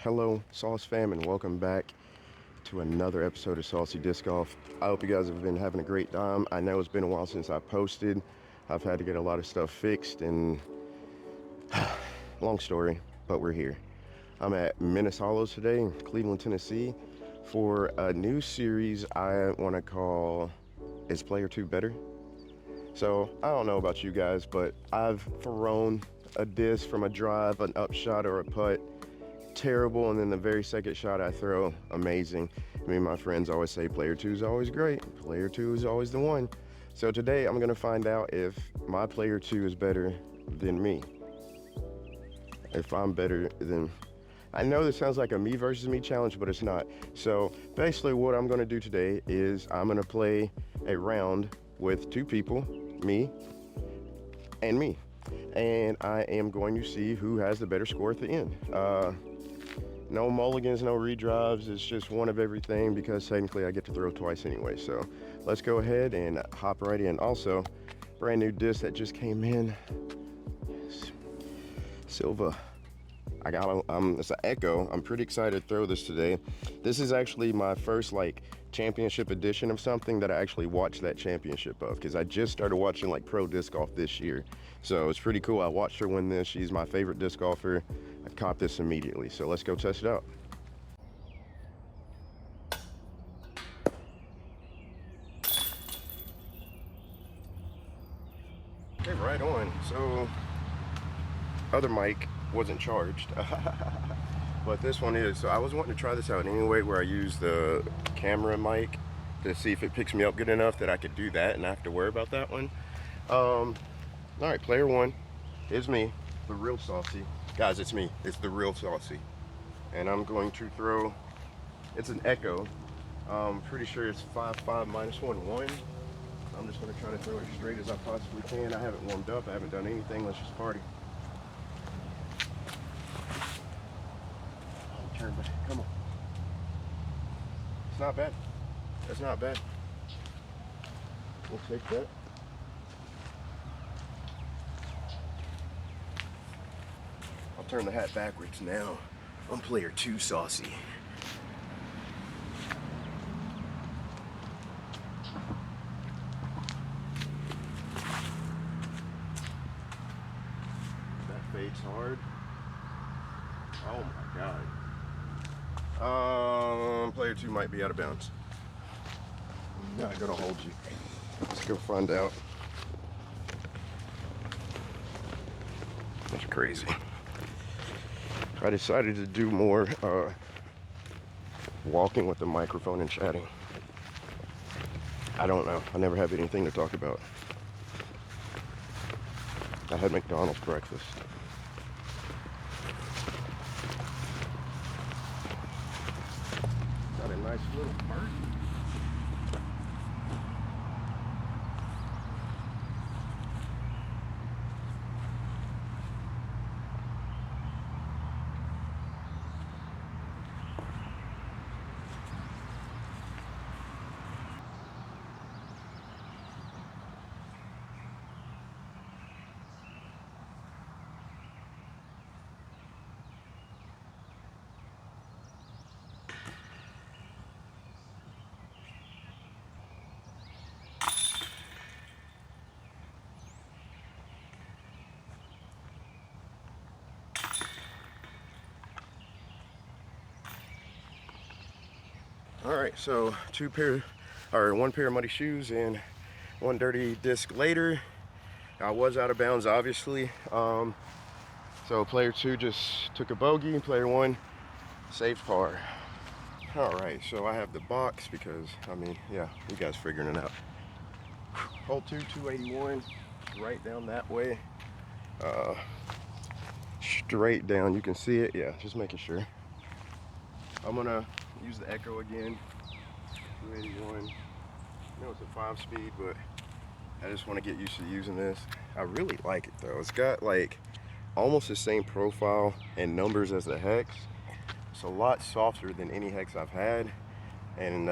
Hello, Sauce fam, and welcome back to another episode of Saucy Disc Golf. I hope you guys have been having a great time. I know it's been a while since I posted. I've had to get a lot of stuff fixed, and long story, but we're here. I'm at Menace Hollows today in Cleveland, Tennessee, for a new series I want to call Is Player 2 Better? So, I don't know about you guys, but I've thrown a disc from a drive, an upshot, or a putt terrible, and then the very second shot I throw, amazing. Me and my friends always say player two is always great, player two is always the one. So today I'm gonna find out if my player two is better than me. If I'm better than, I know this sounds like a me versus me challenge, but it's not. So basically what I'm gonna do today is I'm gonna play a round with two people, me and me. And I am going to see who has the better score at the end. No mulligans, no redrives. It's just one of everything because technically I get to throw twice anyway. So let's go ahead and hop right in. Also, brand new disc that just came in. Silva. It's an Echo. I'm pretty excited to throw this today. This is actually my first championship edition of something that I actually watched that championship of, because I just started watching pro disc golf this year. So it's pretty cool. I watched her win this. She's my favorite disc golfer. I caught this immediately. So let's go test it out. Okay, right on. So other mic wasn't charged. But this one is. So I was wanting to try this out anyway, where I use the camera mic to see if it picks me up good enough that I could do that and not have to worry about that one. All right, player one is me, the real Saucy. Guys, it's me. It's the real Saucy. And I'm going to throw, it's an Echo. Pretty sure it's 5.5 minus 1, 1. I'm just going to try to throw it as straight as I possibly can. I haven't warmed up. I haven't done anything. Let's just party. Turn back. Come on. It's not bad. That's not bad. We'll take that. I'll turn the hat backwards now. I'm player two Saucy. That fades hard. Oh my God. Player two might be out of bounds. I'm not gonna hold you. Let's go find out. That's crazy. I decided to do more walking with the microphone and chatting. I don't know. I never have anything to talk about. I had McDonald's breakfast. Got a nice little party. All right, so one pair of muddy shoes and one dirty disc later. I was out of bounds, obviously. So player two just took a bogey. Player one saved par. All right, so I have the box because, yeah, you guys figuring it out. Hole two, 281, right down that way. Straight down, you can see it. Yeah, just making sure. I'm gonna use the Echo again. 281. I know it's a 5-speed, but I just want to get used to using this. I really like it though. It's got almost the same profile and numbers as the Hex. It's a lot softer than any Hex I've had, and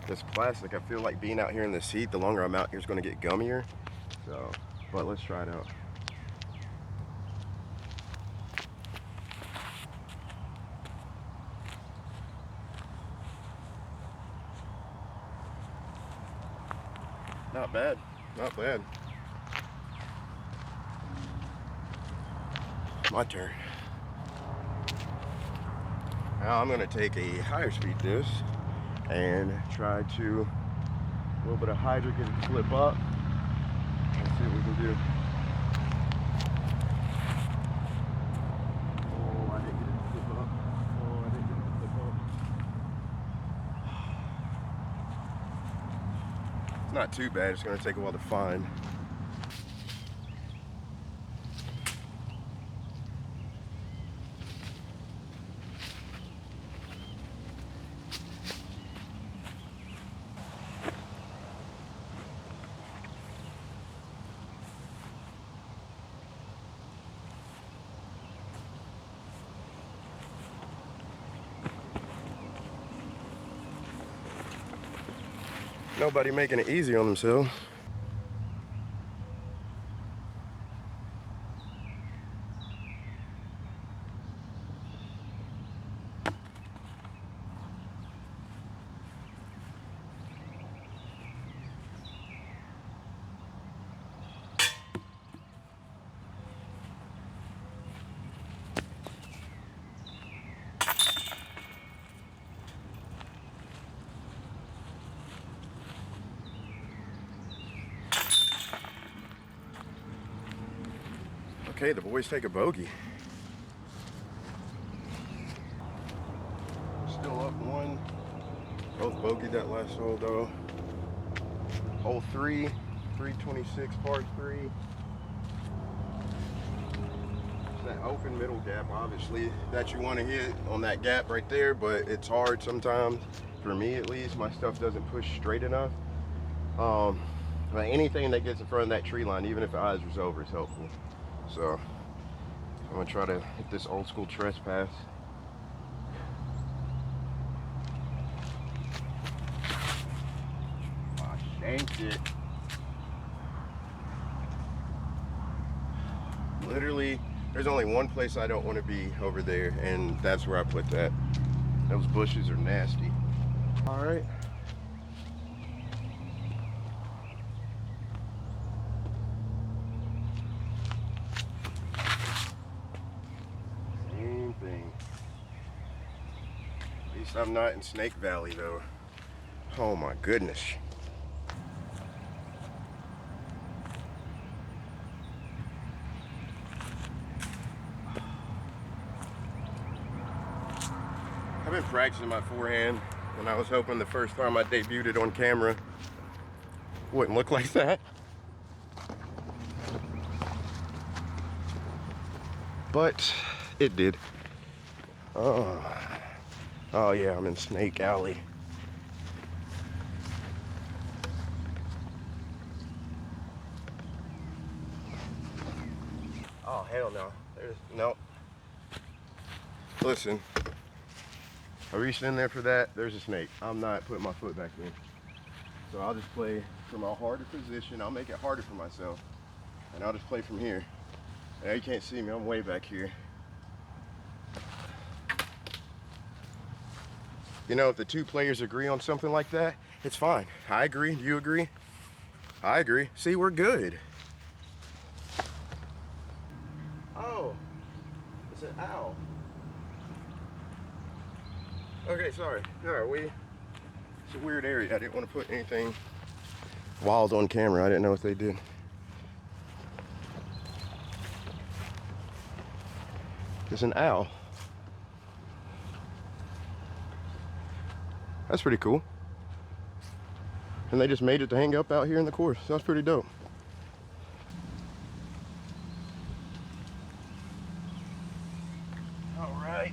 this plastic, I feel like being out here in this heat, the longer I'm out here, is going to get gummier. So, but let's try it out. Not bad, not bad. My turn. Now I'm gonna take a higher speed disc and try to a little bit of hydrant and flip up. Let's see what we can do. Oh, I didn't get it to flip up. Oh, I didn't get it to flip up. It's not too bad, it's gonna take a while to find. Nobody making it easy on themselves. Okay, the boys take a bogey. Still up one. Both bogeyed that last hole though. Hole 3, 326 par 3. It's that open middle gap, obviously, that you want to hit on that gap right there, but it's hard sometimes. For me at least, my stuff doesn't push straight enough. But anything that gets in front of that tree line, even if the hyzer's over, is helpful. So I'm gonna try to hit this old school trespass. I shanked it. Literally, there's only one place I don't want to be over there, and that's where I put that. Those bushes are nasty. All right. At least I'm not in Snake Valley though. Oh my goodness. I've been practicing my forehand, and I was hoping the first time I debuted it on camera wouldn't look like that. But it did. Oh yeah, I'm in Snake Alley. Oh hell no. Nope. Listen, I reached in there for that. There's a snake. I'm not putting my foot back in. So I'll just play from a harder position. I'll make it harder for myself, and I'll just play from here. Now you can't see me. I'm way back here. You know, if the two players agree on something like that, it's fine. I agree. You agree? I agree. See, we're good. Oh, it's an owl. Okay, sorry. No, it's a weird area. I didn't want to put anything wild on camera. I didn't know what they did. It's an owl. That's pretty cool. And they just made it to hang up out here in the course. That's pretty dope. All right.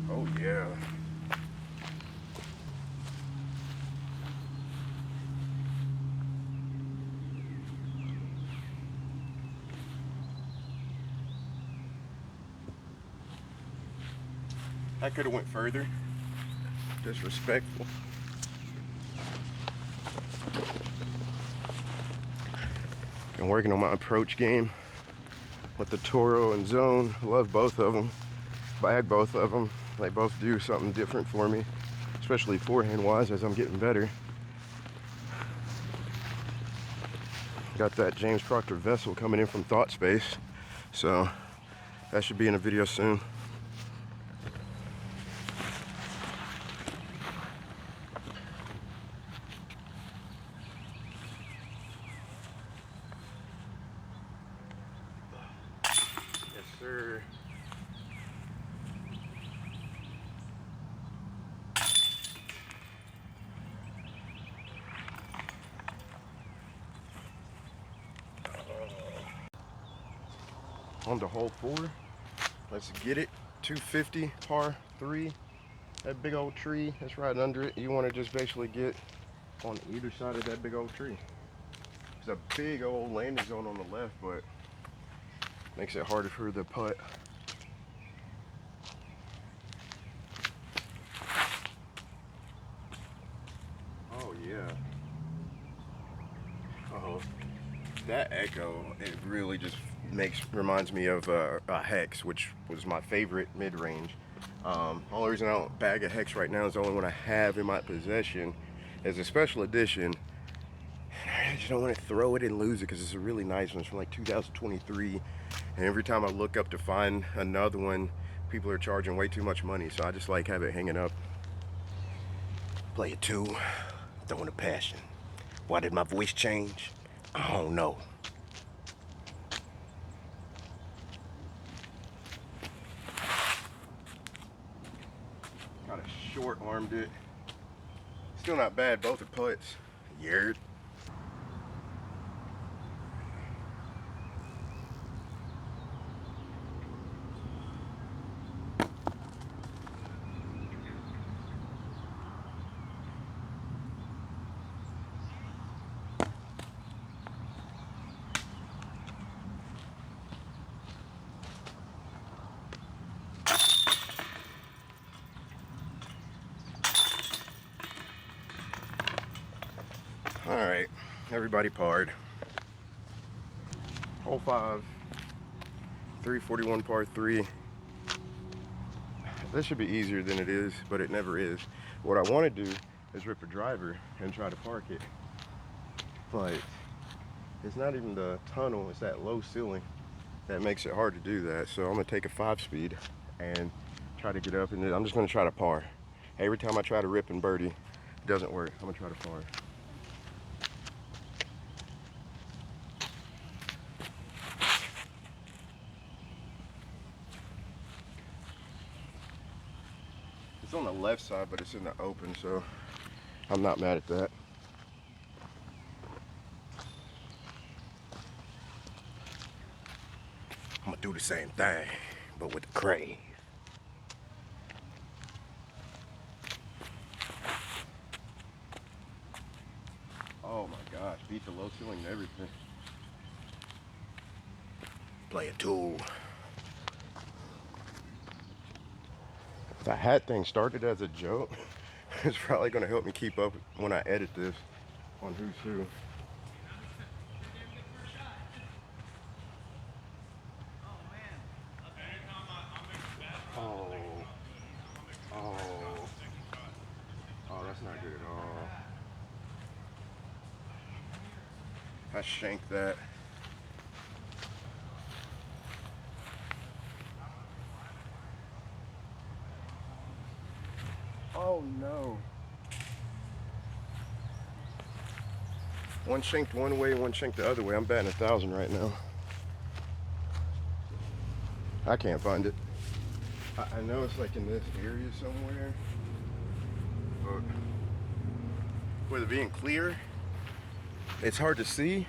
Oh yeah. I could have went further. Disrespectful. Been working on my approach game with the Toro and Zone. Love both of them. bag both of them. They both do something different for me, especially forehand wise as I'm getting better. Got that James Proctor vessel coming in from Thought Space, so that should be in a video soon. Yes, sir. On to hole 4. Let's get it. 250 par 3. That big old tree that's right under it. You want to just basically get on either side of that big old tree. There's a big old landing zone on the left, but makes it harder for the putt. Oh yeah. Oh, that echo, it really just reminds me of a Hex, which was my favorite mid-range. Only reason I don't bag a Hex right now is the only one I have in my possession is a special edition. I just don't want to throw it and lose it because it's a really nice one. It's from like 2023, and every time I look up to find another one, people are charging way too much money, so I just like have it hanging up. Play it too, throwing a passion. Why did my voice change? I don't know. Kind of short armed it. Still not bad, both are putts. Yard. All right, everybody parred. Hole 5, 341 par 3. This should be easier than it is, but it never is. What I want to do is rip a driver and try to park it, but it's not even the tunnel, it's that low ceiling that makes it hard to do that. So I'm gonna take a 5-speed and try to get up, and I'm just gonna try to par. Every time I try to rip and birdie, it doesn't work. I'm gonna try to par. It's on the left side, but it's in the open, so I'm not mad at that. I'm gonna do the same thing, but with the crave. Oh my gosh, beat the low ceiling and everything. Play a tool. That hat thing started as a joke. It's probably gonna help me keep up when I edit this on Who's Who. Oh, that's not good at all. I shanked that. Oh no. One shanked one way, one shanked the other way. I'm batting 1,000 right now. I can't find it. I know it's like in this area somewhere, but with it being clear, it's hard to see.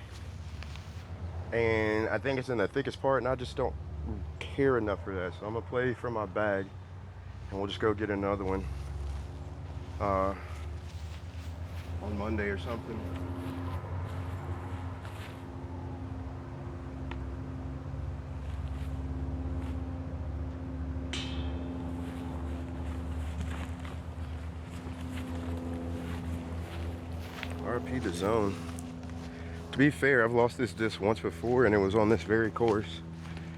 And I think it's in the thickest part, and I just don't care enough for that. So I'm gonna play from my bag, and we'll just go get another one on Monday or something. RP the zone. To be fair, I've lost this disc once before, and it was on this very course,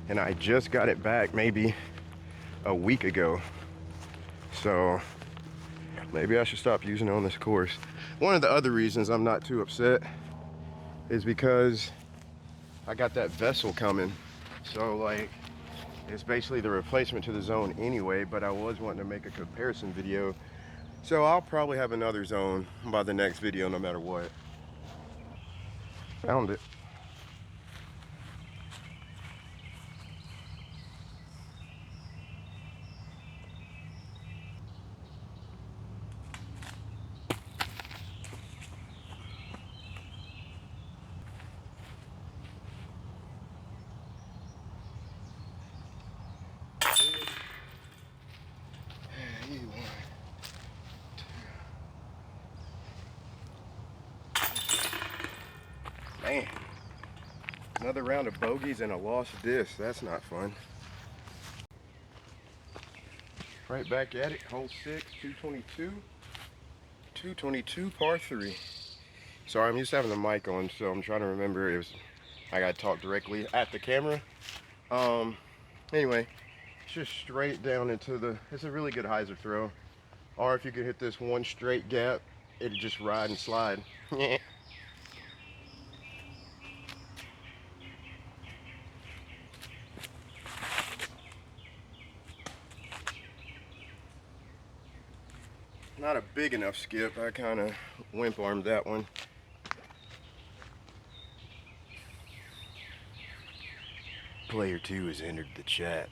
and I just got it back maybe a week ago. So maybe I should stop using it on this course. One of the other reasons I'm not too upset is because I got that vessel coming. So like, it's basically the replacement to the Zone anyway, but I was wanting to make a comparison video. So I'll probably have another Zone by the next video no matter what. Found it. Man, another round of bogeys and a lost disc. That's not fun. Right back at it, hole 6, 222. 222 par 3. Sorry, I'm used to having the mic on, so I'm trying to remember. I gotta talk directly at the camera. Anyway, it's just straight down into the. It's a really good hyzer throw. Or if you could hit this one straight gap, it'd just ride and slide. Not a big enough skip. I kind of wimp armed that one. Player 2 has entered the chat.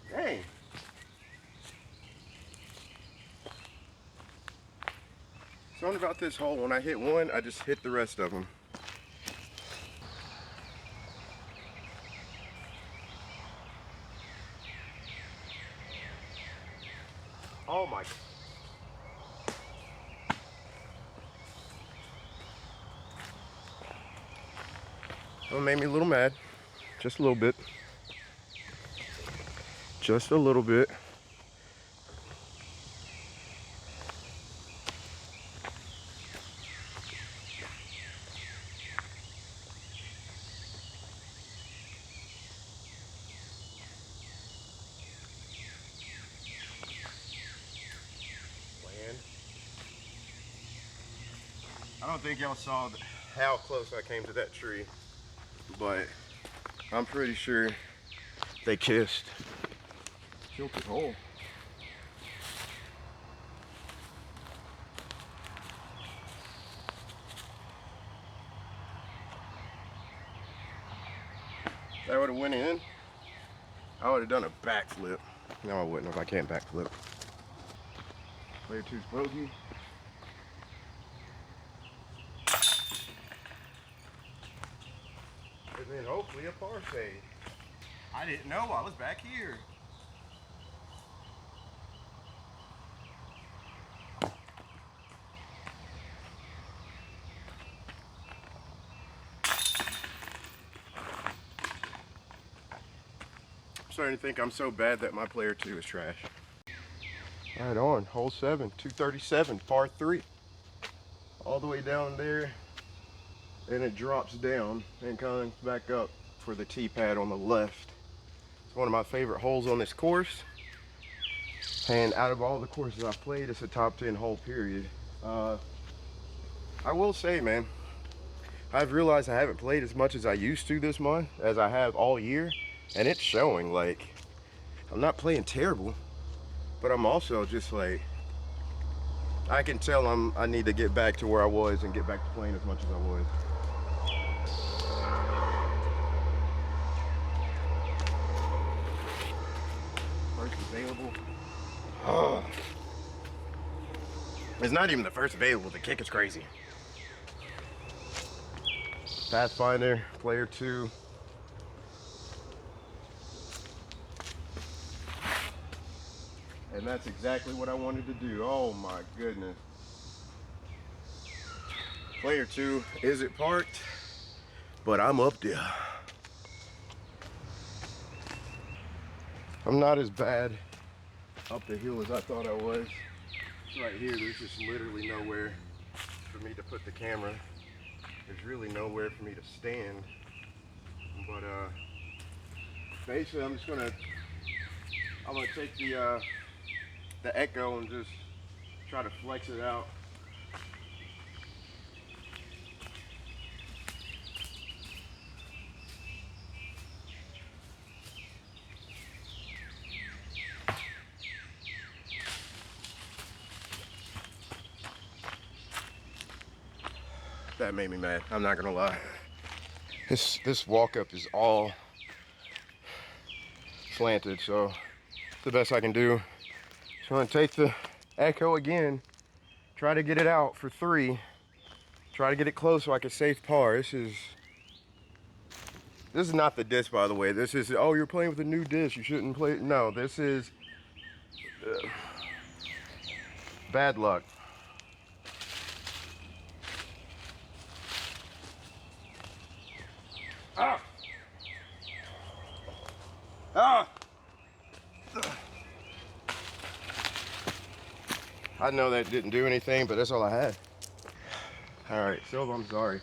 Dang. Something about this hole, when I hit one, I just hit the rest of them. Oh my God. Well, it made me a little mad. Just a little bit. Just a little bit. I don't think y'all saw how close I came to that tree, but I'm pretty sure they kissed. Tilted hole. If that would have went in, I would have done a backflip. No, I wouldn't if I can't backflip. Player 2's bogey. And then hopefully a par save. I didn't know I was back here. I'm starting to think I'm so bad that my player 2 is trash. All right, on hole 7, 237, par 3. All the way down there, and it drops down and comes back up for the tee pad on the left. It's one of my favorite holes on this course, and out of all the courses I've played, it's a top 10 hole, period. I will say, man, I've realized I haven't played as much as I used to this month as I have all year, and it's showing. Like, I'm not playing terrible, but I'm also just like, I can tell I need to get back to where I was and get back to playing as much as I was. First available. Oh. It's not even the first available. The kick is crazy. Pathfinder, player 2. And that's exactly what I wanted to do. Oh my goodness. Player 2 isn't parked, but I'm up there. I'm not as bad up the hill as I thought I was. Right here, there's just literally nowhere for me to put the camera. There's really nowhere for me to stand. But basically I'm gonna take the Echo and just try to flex it out. That made me mad, I'm not gonna lie. This walk up is all slanted, so the best I can do. So I'm gonna take the Echo again, try to get it out for 3, try to get it close so I can save par. This is not the disc, by the way. This is, oh, you're playing with a new disc, you shouldn't play. No, this is bad luck. Ah! Ah! I know that didn't do anything, but that's all I had. All right, Silva, I'm sorry.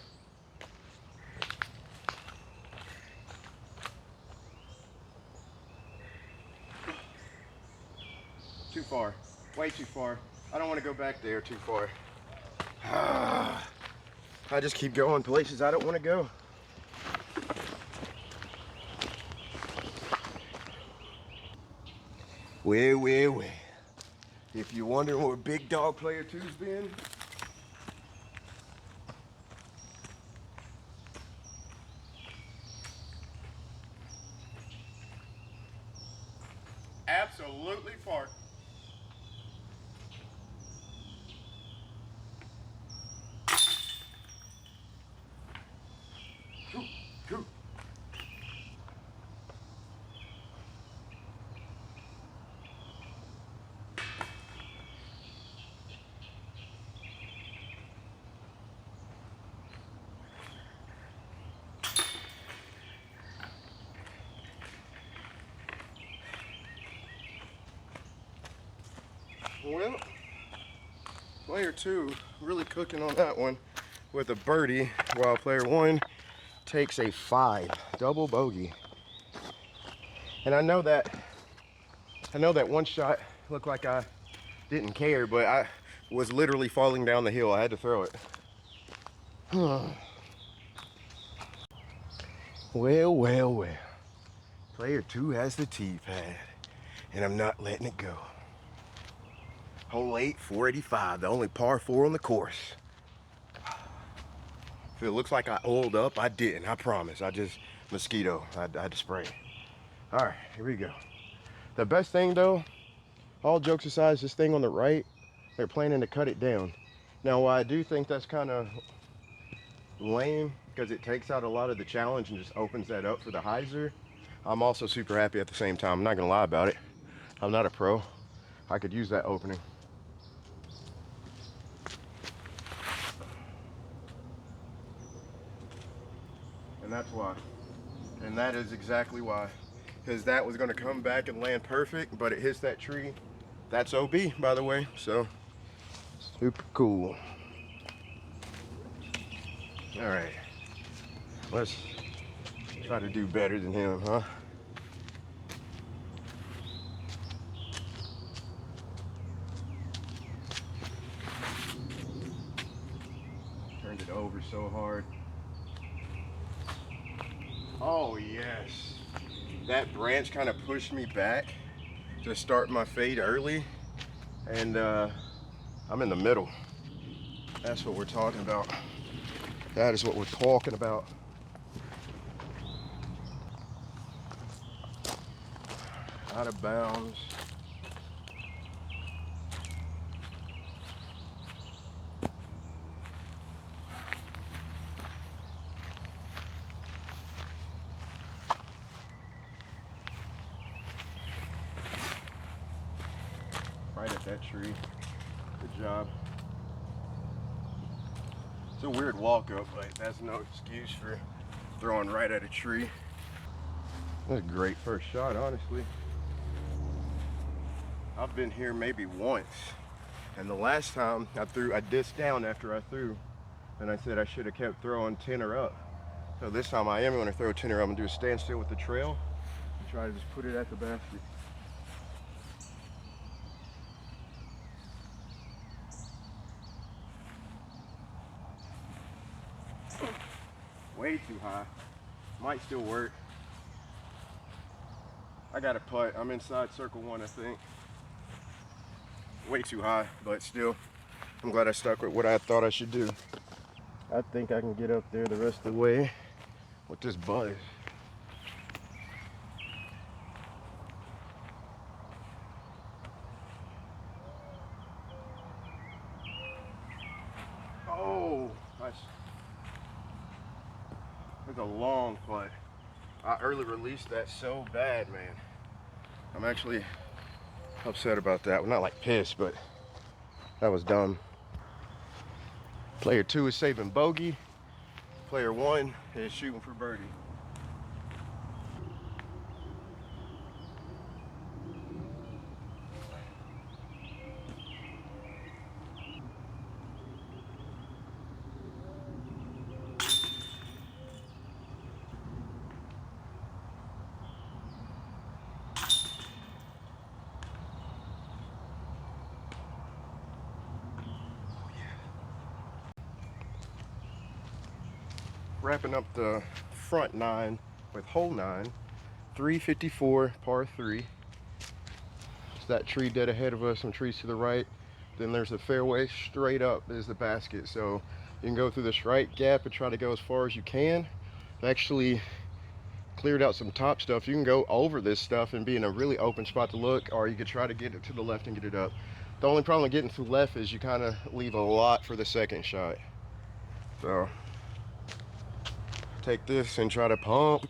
Too far, way too far. I don't want to go back there too far. I just keep going places I don't want to go. Well. If you're wondering where Big Dog Player 2's been, absolutely parked. Well, player 2 really cooking on that one with a birdie, while player 1 takes a 5, double bogey. And I know that one shot looked like I didn't care, but I was literally falling down the hill. I had to throw it. Well. Player 2 has the tee pad, and I'm not letting it go. Hole 8, 485, the only par 4 on the course. If it looks like I oiled up, I didn't, I promise. I just, mosquito, I had to spray. All right, here we go. The best thing though, all jokes aside, is this thing on the right, they're planning to cut it down. Now, I do think that's kind of lame because it takes out a lot of the challenge and just opens that up for the hyzer. I'm also super happy at the same time. I'm not gonna lie about it. I'm not a pro. I could use that opening. And that's why. And that is exactly why. Because that was gonna come back and land perfect, but it hits that tree. That's OB, by the way, so super cool. All right, let's try to do better than him, huh? Turned it over so hard. Oh yes, that branch kind of pushed me back to start my fade early, and I'm in the middle. That's what we're talking about. That is what we're talking about. Out of bounds. Right at that tree. Good job. It's a weird walk up, but that's no excuse for throwing right at a tree. That's a great first shot, honestly. I've been here maybe once, and the last time I disced down after I threw, and I said I should have kept throwing 10 or up. So this time I am going to throw 10 or up. I'm going to do a standstill with the trail and try to just put it at the basket. Way too high. Might still work. I got a putt. I'm inside circle 1, I think. Way too high, but still, I'm glad I stuck with what I thought I should do. I think I can get up there the rest of the way with this buzz. Oh, nice. That's a long putt. I early released that so bad, man. I'm actually upset about that. Well, not like pissed, but that was dumb. Player 2 is saving bogey. Player 1 is shooting for birdie. Wrapping up the front 9 with hole 9, 354 par 3. It's that tree dead ahead of us, some trees to the right. Then there's the fairway. Straight up is the basket, so you can go through this right gap and try to go as far as you can. I've actually cleared out some top stuff. You can go over this stuff and be in a really open spot to look, or you could try to get it to the left and get it up. The only problem with getting to the left is you kind of leave a lot for the second shot. So take this and try to pump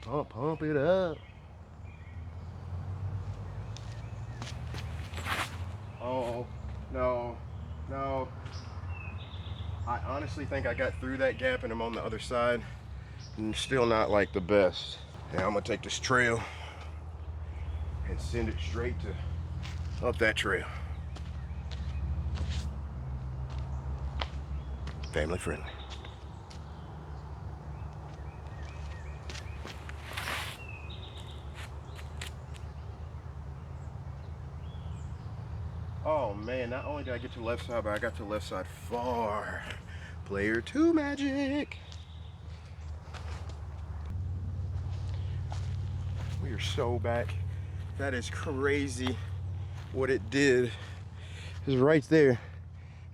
it up. Oh, no. I honestly think I got through that gap and I'm on the other side, and still not like the best. Now I'm gonna take this trail and send it straight to up that trail. Family friendly. Oh man, not only did I get to the left side, but I got to the left side far. Player 2 magic. We are so back. That is crazy what it did. It's right there.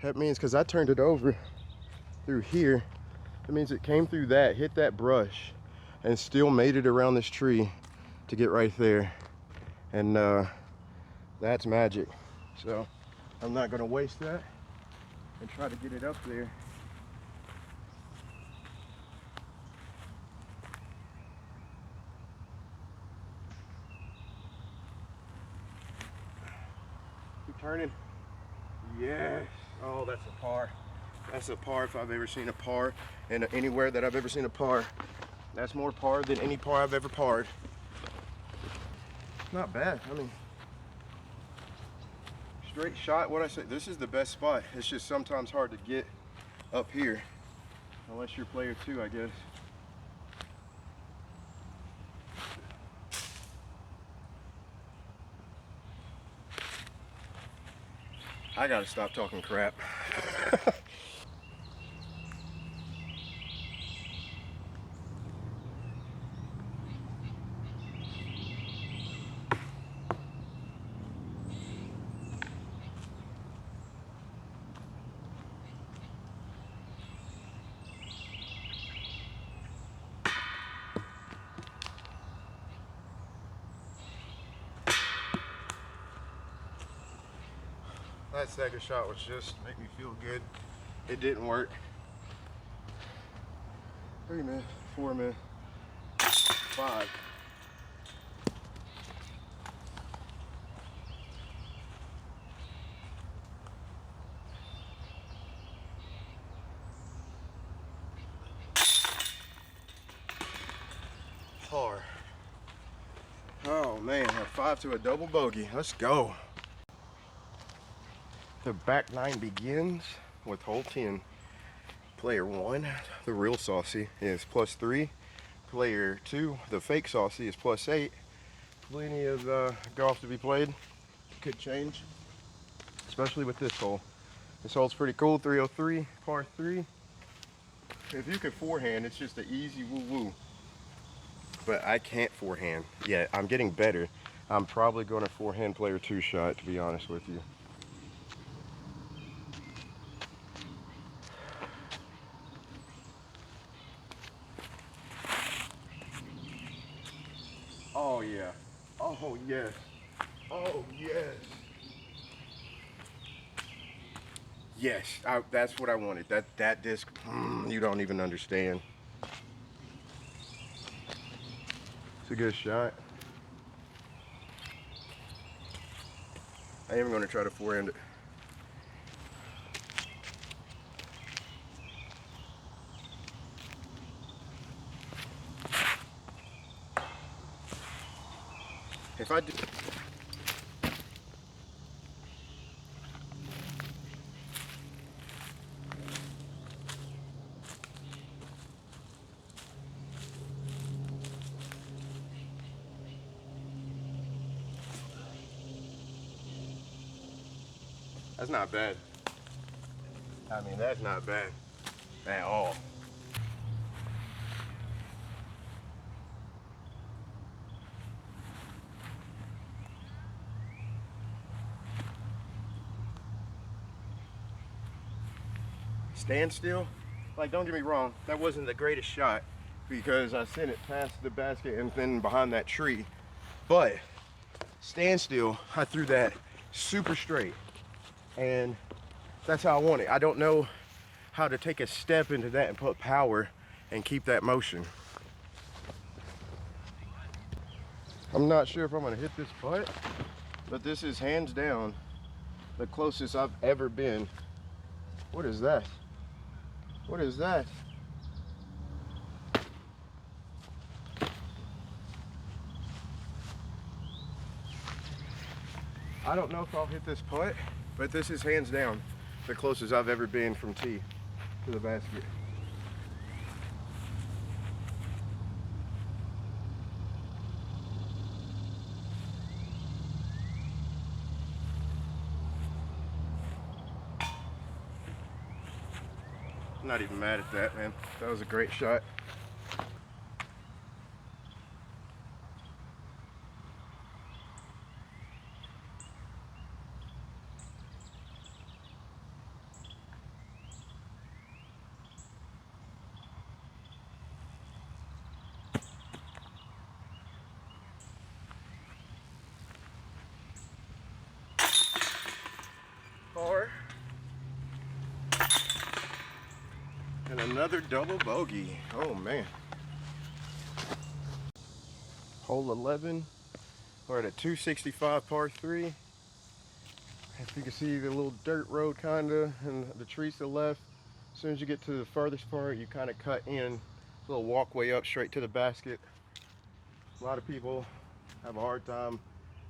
That means, because I turned it over through here, that means it came through that, hit that brush, and still made it around this tree to get right there. And that's magic. So I'm not gonna waste that and try to get it up there. Keep turning. Yes. Oh, that's a par. That's a par if I've ever seen a par, and anywhere that I've ever seen a par. That's more par than any par I've ever parred. Not bad. I mean, straight shot. What I say, this is the best spot. It's just sometimes hard to get up here, unless you're player 2, I guess. I gotta stop talking crap. That second shot was just make me feel good. It didn't work. 3 men, 4 men, 5. man, a 5 to a double bogey. Let's go. The back nine begins with hole 10. Player 1, the real saucy, is +3. Player 2, the fake saucy, is +8. Plenty of golf to be played. Could change, especially with this hole. This hole's pretty cool. 303, par 3. If you could forehand, it's just an easy woo-woo. But I can't forehand yet. I'm getting better. I'm probably going to forehand player 2 shot, to be honest with you. Oh yeah. Oh yes. Oh yes. Yes, that's what I wanted. That disc, you don't even understand. It's a good shot. I am going to try to forehand it. If I do. That's not bad. I mean, that's not bad at all. Stand still, like, don't get me wrong, that wasn't the greatest shot because I sent it past the basket and then behind that tree. But stand still, I threw that super straight, and that's how I want it. I don't know how to take a step into that and put power and keep that motion. I'm not sure if I'm gonna hit this putt, but this is hands down the closest I've ever been. What is that? What is that? I don't know if I'll hit this putt, but this is hands down the closest I've ever been from tee to the basket. I'm not even mad at that, man. That was a great shot. Par. And another double bogey. Oh man. Hole 11. We're at a 265 par 3. If you can see the little dirt road kinda and the trees to the left. As soon as you get to the furthest part, you kind of cut in a little walkway up straight to the basket. A lot of people have a hard time,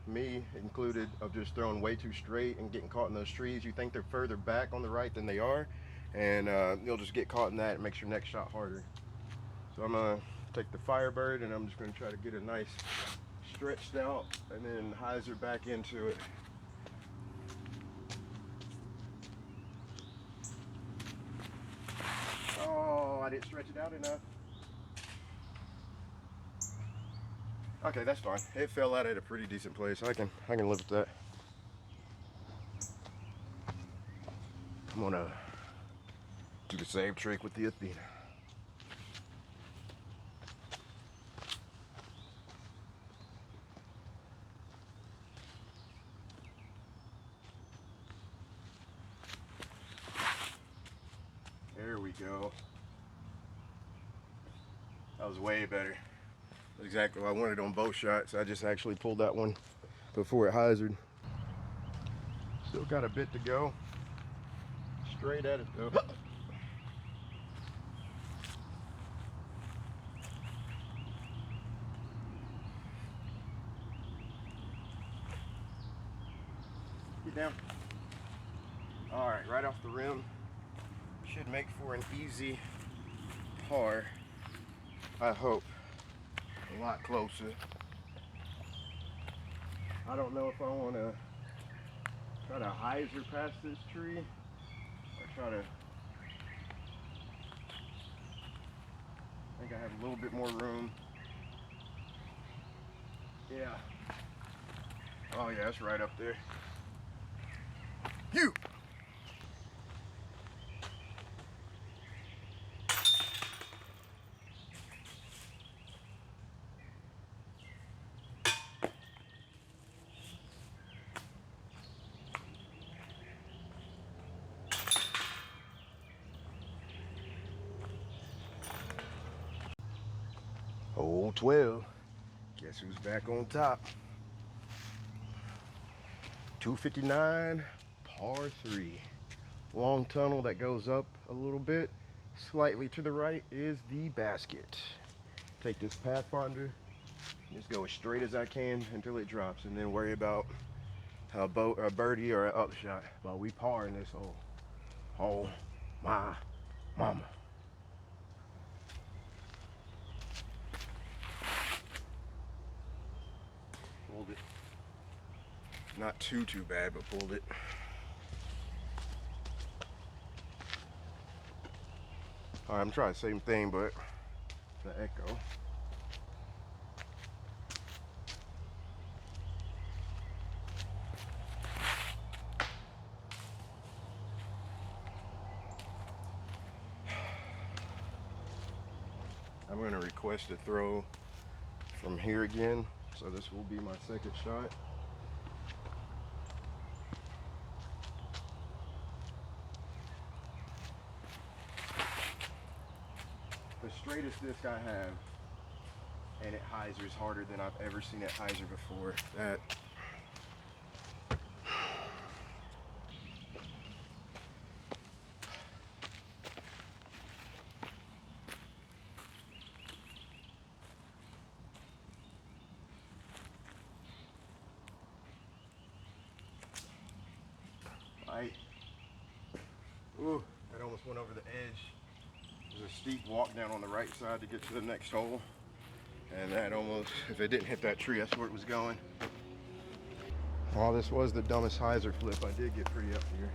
me included, of just throwing way too straight and getting caught in those trees. You think they're further back on the right than they are, and you'll just get caught in that. It makes your next shot harder. So I'm gonna take the Firebird and I'm just gonna try to get a nice stretched out and then hyzer back into it. Oh, I didn't stretch it out enough. Okay, that's fine. It fell out at a pretty decent place. I can live with that. I'm gonna do the same trick with the Athena. There we go. That was way better. That's exactly what I wanted on both shots. I just actually pulled that one before it hyzered. Still got a bit to go. Straight at it though. Get down. All right, right off the rim. Should make for an easy par, I hope. A lot closer. I don't know if I want to try to hyzer past this tree or try to. I think I have a little bit more room. Yeah. Oh yeah, it's right up there. You! Hole 12. Guess who's back on top? 259, par 3. Long tunnel that goes up a little bit. Slightly to the right is the basket. Take this Pathfinder, just go as straight as I can until it drops, and then worry about a birdie or an upshot. But we par in this hole. Oh my mama. Pulled it. Not too bad, but pulled it. All right, I'm trying the same thing, but the echo. I'm going to request a throw from here again, so this will be my second shot. The straightest disc I have, and it hyzers harder than I've ever seen it hyzer before. That right. Ooh, that almost went over the edge. There's a steep walk down on the right side to get to the next hole. And that almost, if it didn't hit that tree, that's where it was going. While this was the dumbest hyzer flip, I did get pretty up here.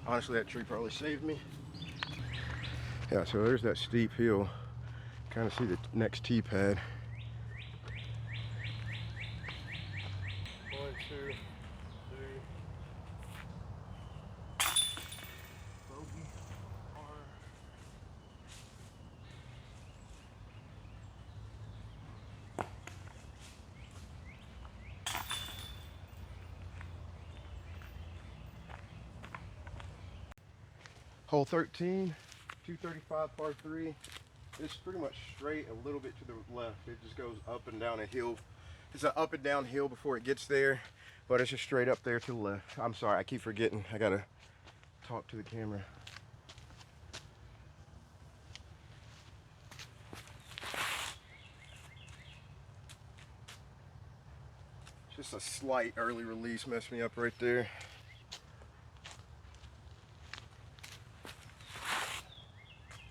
Honestly, that tree probably saved me. Yeah, so there's that steep hill. Kind of see the next tee pad. 1, 2, 3. Bogey. Hole 13, 235 par 3. It's pretty much straight, a little bit to the left. It just goes up and down a hill. It's an up and down hill before it gets there, but it's just straight up there to the left. I'm sorry, I keep forgetting. I gotta talk to the camera. Just a slight early release messed me up right there.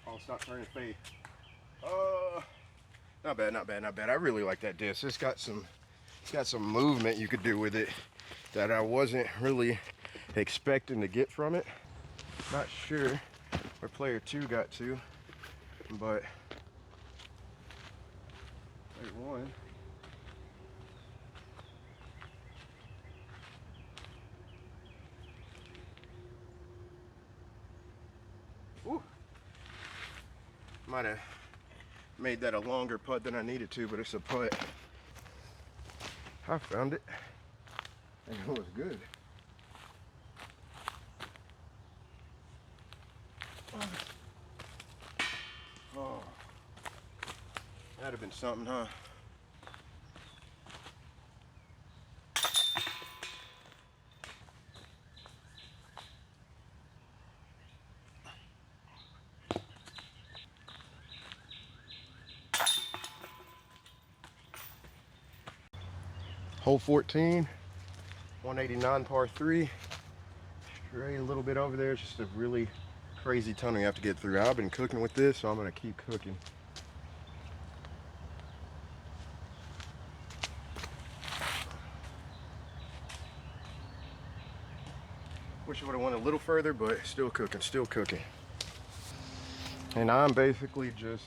Oh, stop turning fade. Not bad, not bad, not bad. I really like that disc. It's got some movement you could do with it that I wasn't really expecting to get from it. Not sure where player 2 got to, but player 1. Ooh. Might have made that a longer putt than I needed to, but it's a putt. I found it, and it was good. Oh, that'd have been something, huh? Hole 14, 189 par 3. Straight a little bit over there. It's just a really crazy tunnel you have to get through. I've been cooking with this, so I'm gonna keep cooking. Wish I would have went a little further, but still cooking, still cooking. And I'm basically just,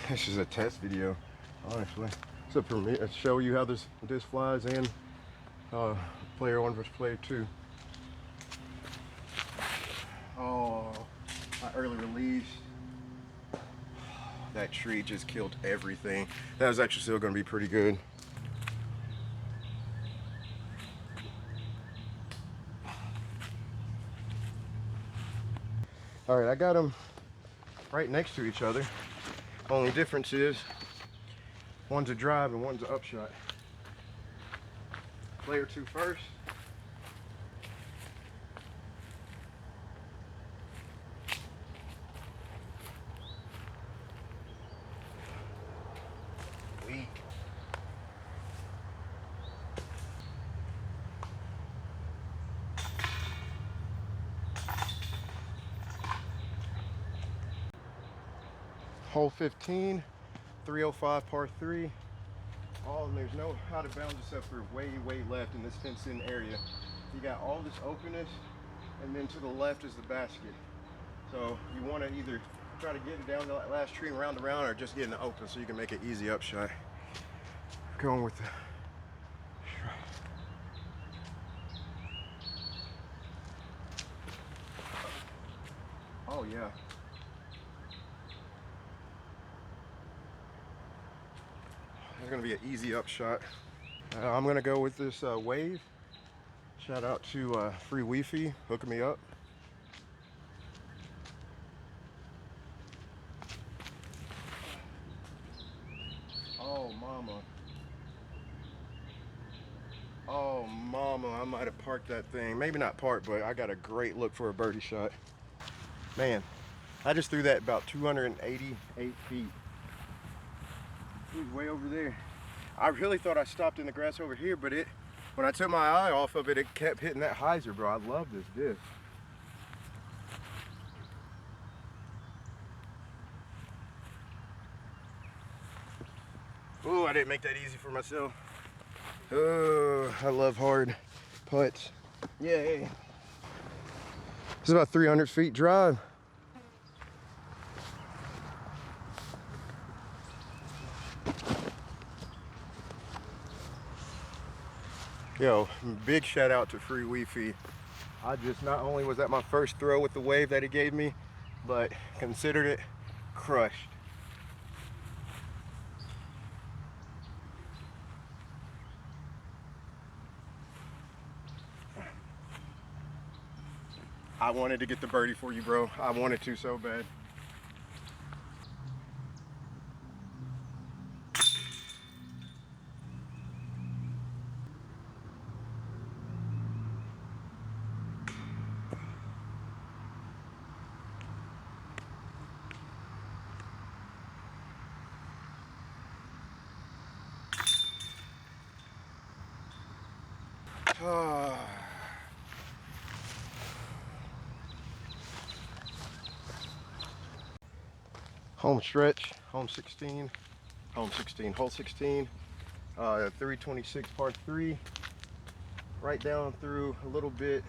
this is a test video, honestly. It's a premiere to show you how this flies and player 1 versus player 2. Oh, my early release. That tree just killed everything. That was actually still gonna be pretty good. All right, I got them right next to each other. Only difference is one's a drive and one's an upshot. Player 2 first. Weak. Hole 15, 305 par 3. Oh, and there's no out of bounds except for way left in this fenced-in area. You got all this openness, and then to the left is the basket. So you want to either try to get it down to that last tree and round around, or just get in the open so you can make an easy upshot. Going with the oh yeah. It's gonna be an easy upshot. I'm gonna go with this wave. Shout out to Free Wi-Fi hooking me up. Oh mama. Oh mama, I might have parked that thing. Maybe not parked, but I got a great look for a birdie shot. Man, I just threw that about 288 feet. It was way over there. I really thought I stopped in the grass over here, but when I took my eye off of it, it kept hitting that hyzer, bro. I love this disc. Ooh, I didn't make that easy for myself. Oh, I love hard putts. Yay. It's about 300 feet drive. Yo, big shout out to Free Wi-Fi. Not only was that my first throw with the wave that he gave me, but considered it crushed. I wanted to get the birdie for you, bro. I wanted to so bad. Home stretch, hole 16, hole 16, 326 par 3, right down through a little bit.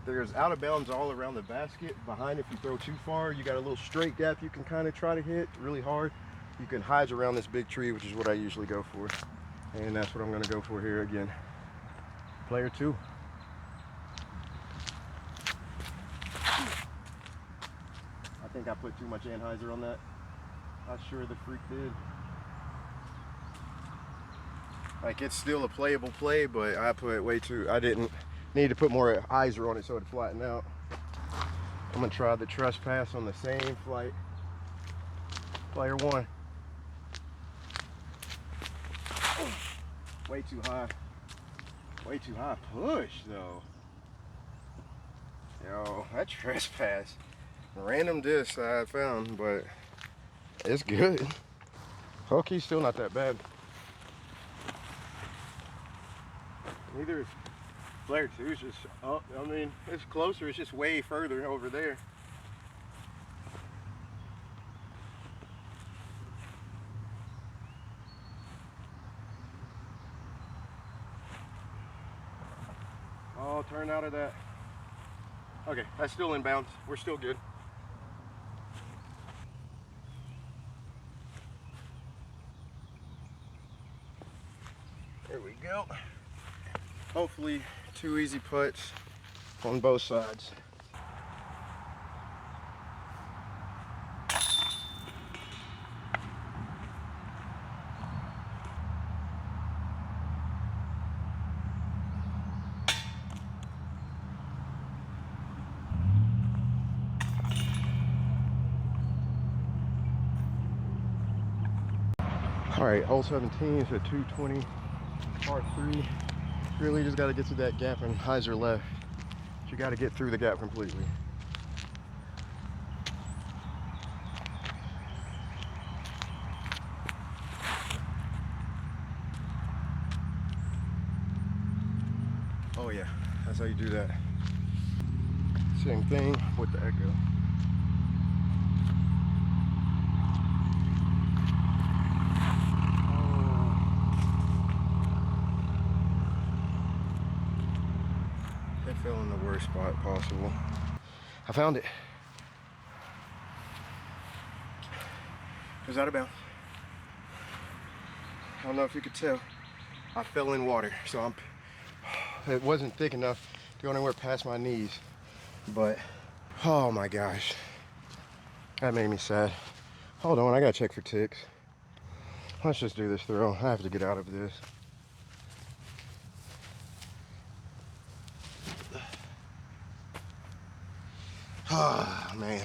There's out of bounds all around the basket. Behind, if you throw too far, you got a little straight gap you can kind of try to hit really hard. You can hyzer around this big tree, which is what I usually go for. And that's what I'm gonna go for here again. Player 2. I think I put too much anhyzer on that. Not sure the freak did. Like, it's still a playable play, but I put way too, I didn't need to put more hyzer on it so it'd flatten out. I'm gonna try the trespass on the same flight. Player one. Way too high. Way too high push though. Yo, that trespass. Random disc I found, but it's good. Hookie's still not that bad. Neither is Flare 2. It's just up. I mean, it's closer. It's just way further over there. Oh, turn out of that. Okay, that's still in bounds. We're still good. There we go. Hopefully 2 easy putts on both sides. All right, hole 17 is a 220 par 3. Really just got to get to that gap and hyzer left. You got to get through the gap completely. Oh yeah, that's how you do that. Same thing with the echo. It fell in the worst spot possible. I found it. It was out of bounds. I don't know if you could tell. I fell in water, so it wasn't thick enough to go anywhere past my knees. But, oh my gosh. That made me sad. Hold on, I gotta check for ticks. Let's just do this throw. I have to get out of this. Ah, man.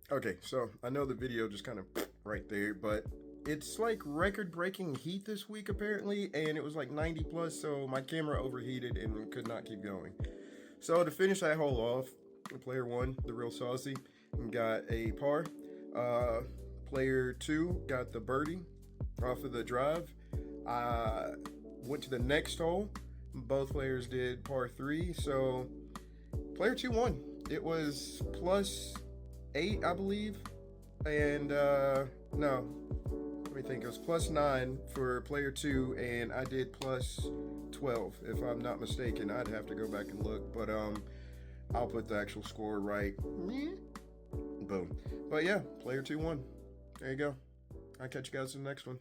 Okay, so I know the video just kind of right there, but it's like record-breaking heat this week apparently, and it was like 90 plus, so my camera overheated and could not keep going. So to finish that hole off, player one, the real saucy, got a par. Player two got the birdie off of the drive. I went to the next hole. Both players did par 3, so player 2 won. It was +8, I believe, and no, let me think. It was +9 for player 2, and I did +12, if I'm not mistaken. I'd have to go back and look, but I'll put the actual score right. Boom. But yeah, player 2 won. There you go. I'll catch you guys in the next one.